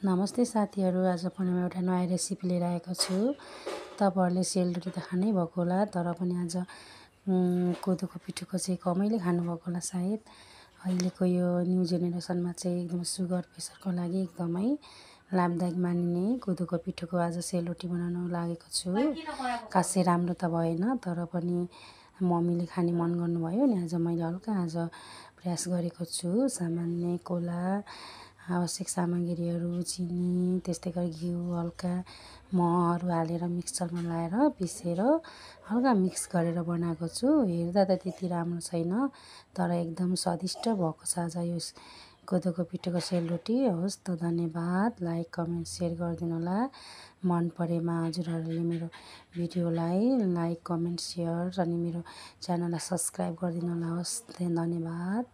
नमस्ते साथीहरू, आज पनि म एउटा नयाँ रेसिपी लिएर आएको छु। तपाईँहरूले सेलरोटी त खानै भएको होला, तर पनि आज कोदोको पिठोको चाहिँ कमैले खानुभएको होला सायद। अहिलेको यो न्यू जेनेरेसनमा चाहिँ एकदम सुगर प्रेसरको लागि एकदमै लाभदायक मानिने कोदोको पिठोको आज सेलरोटी बनाउन लागेको छु। खासै राम्रो त भएन, तर पनि मम्मीले खाने मन गर्नुभयो नि आज मैले हल्का प्रयास गरेको छु। सामान्य कोला, आवश्यक सामग्रीहरू चिनी, त्यस्तै गरी घिउ, हल्का महहरू हालेर मिक्सरमा लाएर पिसेर हल्का मिक्स गरेर बनाएको छु। हेर्दा त त्यति राम्रो छैन, तर एकदम स्वादिष्ट भएको छ आज यो कोदोको पिठोको सेलरोटी। हवस् त, धन्यवाद। लाइक, कमेन्ट, सेयर गरिदिनु होला। मन परेमा हजुरहरूले मेरो भिडियोलाई लाइक, कमेन्ट, सेयर अनि मेरो च्यानललाई सब्सक्राइब गरिदिनु होला। हवस्, धन्यवाद।